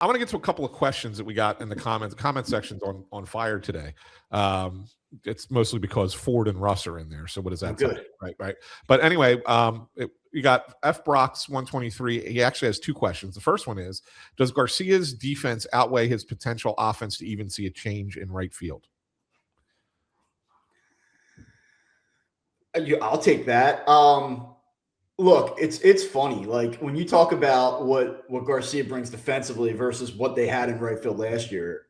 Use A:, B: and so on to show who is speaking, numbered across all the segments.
A: I want to get to a couple of questions that we got in the comment sections on Fire today. It's mostly because Ford and Russ are in there. So what does that tell you? Right. But anyway, you got F. Brock's 123. He actually has two questions. The first one is, does Garcia's defense outweigh his potential offense to even see a change in right field?
B: I'll take that. Look, it's funny. Like when you talk about what Garcia brings defensively versus what they had in right field last year,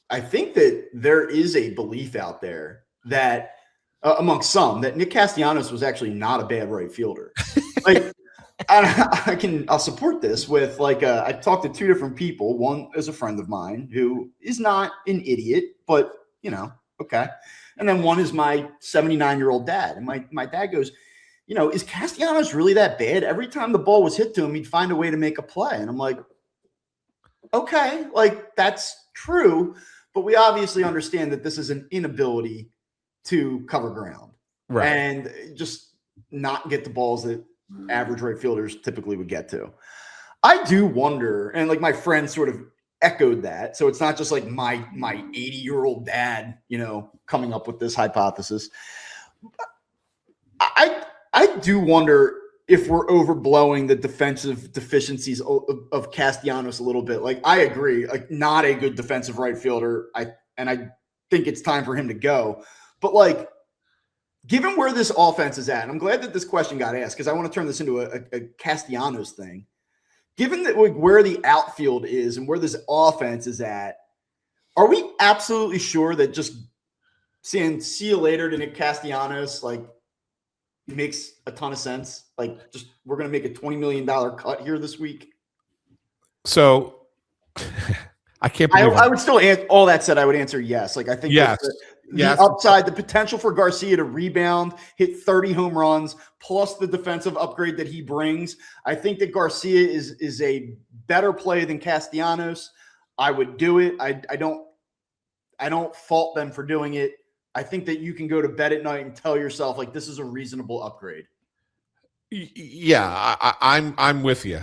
B: I think that there is a belief out there that amongst some that Nick Castellanos was actually not a bad right fielder. Like I'll support this with I talked to two different people. One is a friend of mine who is not an idiot, but okay. And then one is my 79-year-old dad. And my dad goes, is Castellanos really that bad? Every time the ball was hit to him, he'd find a way to make a play. And I'm like, okay, that's true. But we obviously understand that this is an inability to cover ground. Right. And just not get the balls that average right fielders typically would get to. I do wonder, and my friend sort of echoed that. So it's not just like my 80-year-old dad, coming up with this hypothesis. I do wonder if we're overblowing the defensive deficiencies of Castellanos a little bit. I agree, not a good defensive right fielder. I think it's time for him to go. But given where this offense is at, and I'm glad that this question got asked because I want to turn this into a Castellanos thing. Given that where the outfield is and where this offense is at, are we absolutely sure that just saying see you later to Nick Castellanos makes a ton of sense? Just we're going to make a $20 million cut here this week.
A: So I can't believe
B: I would still answer. All that said, I would answer yes. I think
A: yes.
B: The upside, the potential for Garcia to rebound, hit 30 home runs, plus the defensive upgrade that he brings. I think that Garcia is a better play than Castellanos. I would do it. I don't fault them for doing it. I think that you can go to bed at night and tell yourself this is a reasonable upgrade.
A: Yeah, I'm with you.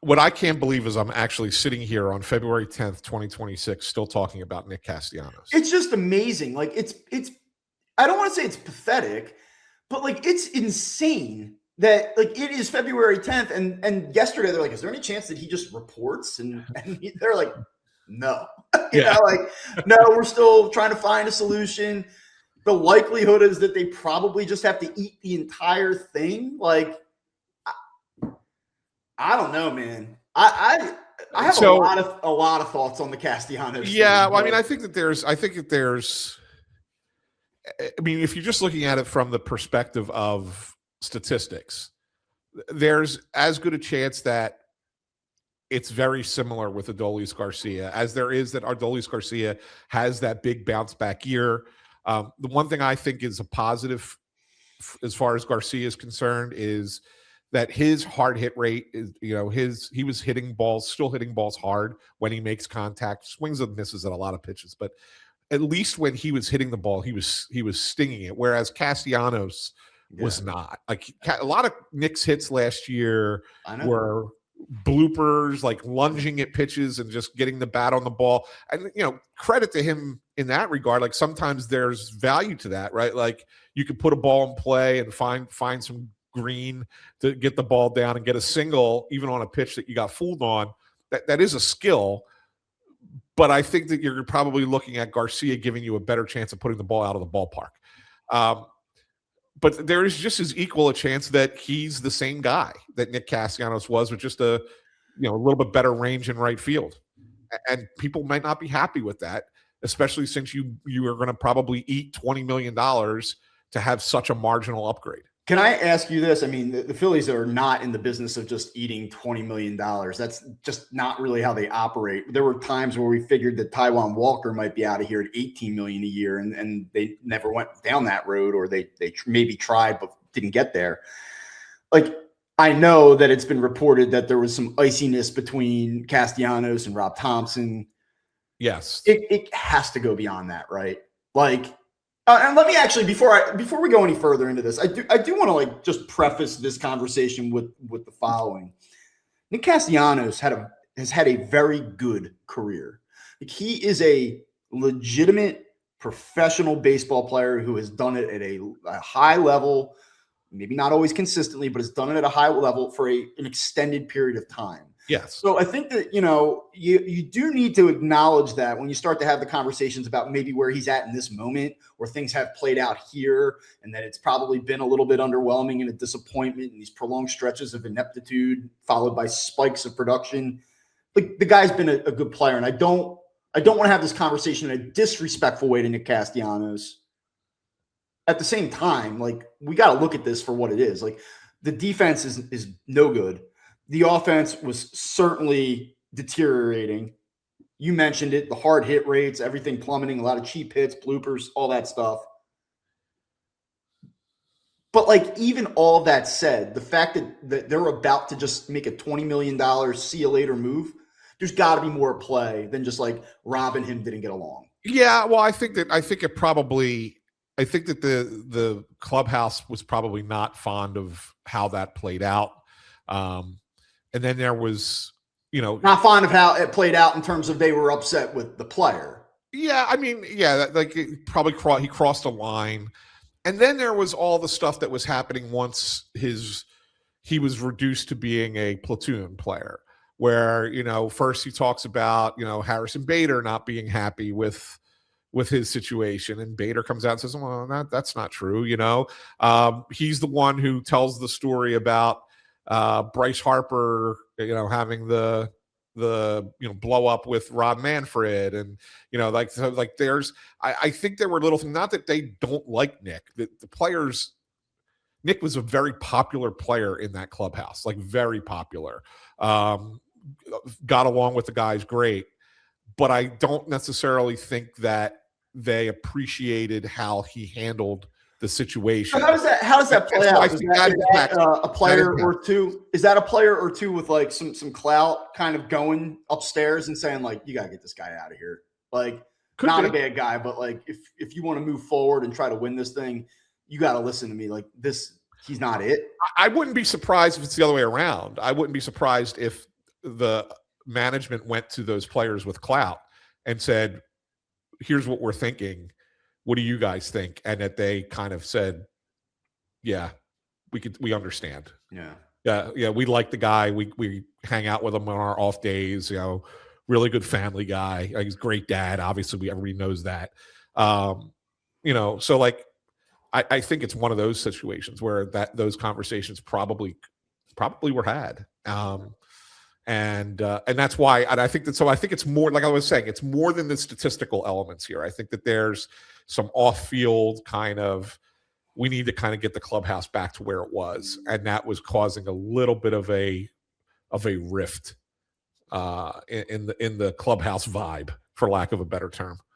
A: What I can't believe is I'm actually sitting here on February 10th, 2026, still talking about Nick Castellanos.
B: It's just amazing. It's I don't want to say it's pathetic, but it's insane that it is February 10th and yesterday they're is there any chance that he just reports? And they're like, no. No, we're still trying to find a solution. The likelihood is that they probably just have to eat the entire thing. I don't know, man. I have a lot of thoughts on the Castellanos.
A: Yeah, well, I think that there's if you're just looking at it from the perspective of statistics, there's as good a chance that it's very similar with Adolis Garcia as there is that Adolis Garcia has that big bounce back year. The one thing I think is a positive as far as Garcia is concerned is that his hard hit rate is, he was still hitting balls hard when he makes contact, swings and misses at a lot of pitches, but at least when he was hitting the ball, he was stinging it. Whereas Castellanos was not. A lot of Nick's hits last year were bloopers, lunging at pitches and just getting the bat on the ball. And, credit to him in that regard. Sometimes there's value to that, right? You could put a ball in play and find some green to get the ball down and get a single, even on a pitch that you got fooled on. That is a skill. But I think that you're probably looking at Garcia giving you a better chance of putting the ball out of the ballpark. But there is just as equal a chance that he's the same guy that Nick Castellanos was, with just a little bit better range in right field. And people might not be happy with that, especially since you are going to probably eat $20 million to have such a marginal upgrade.
B: Can I ask you this? The Phillies are not in the business of just eating $20 million. That's just not really how they operate. There were times where we figured that Taijuan Walker might be out of here at $18 million a year, and they never went down that road, or they maybe tried but didn't get there. I know that it's been reported that there was some iciness between Castellanos and Rob Thompson.
A: Yes.
B: It has to go beyond that, right? And let me actually, before we go any further into this, I do want to just preface this conversation with the following. Nick Castellanos had has had a very good career. Like, he is a legitimate professional baseball player who has done it at a high level, maybe not always consistently, but has done it at a high level for an extended period of time.
A: Yes.
B: So I think that, you do need to acknowledge that when you start to have the conversations about maybe where he's at in this moment, where things have played out here, and that it's probably been a little bit underwhelming and a disappointment in these prolonged stretches of ineptitude followed by spikes of production. Like, the guy's been a good player, and I don't want to have this conversation in a disrespectful way to Nick Castellanos. At the same time, like, we got to look at this for what it is. Like, the defense is no good. The offense was certainly deteriorating. You mentioned it, the hard hit rates, everything plummeting, a lot of cheap hits, bloopers, all that stuff. But, like, even all that said, the fact that they're about to just make a $20 million see you later move, there's got to be more play than just like Rob and him didn't get along.
A: Yeah, well, I think that the clubhouse was probably not fond of how that played out. And then there was,
B: not fond of how it played out in terms of they were upset with the player.
A: Yeah, I mean, like it probably he crossed a line. And then there was all the stuff that was happening once he was reduced to being a platoon player, where, first he talks about, Harrison Bader not being happy with his situation, and Bader comes out and says, well, that's not true. He's the one who tells the story about Bryce Harper, having the blow up with Rob Manfred, and I think there were little things, not that they don't like Nick, the players. Nick was a very popular player in that clubhouse, like very popular. Got along with the guys great, but I don't necessarily think that they appreciated how he handled the situation.
B: So how does that play out? Is that a player or two? Is that a player or two with like some clout kind of going upstairs and saying like, you gotta get this guy out of here? Like, not a bad guy, but like if you want to move forward and try to win this thing, you got to listen to me. Like, this, he's not it.
A: I wouldn't be surprised if it's the other way around. I wouldn't be surprised if the management went to those players with clout and said, here's what we're thinking. What do you guys think? And that they kind of said, yeah, we understand. Yeah. We like the guy. We hang out with him on our off days, really good family guy. He's a great dad. Obviously everybody knows that. So like, I think it's one of those situations where those conversations probably were had. And that's why, and I think it's more, like I was saying, it's more than the statistical elements here. I think that there's some off-field kind of, we need to kind of get the clubhouse back to where it was, and that was causing a little bit of a rift in the clubhouse vibe, for lack of a better term.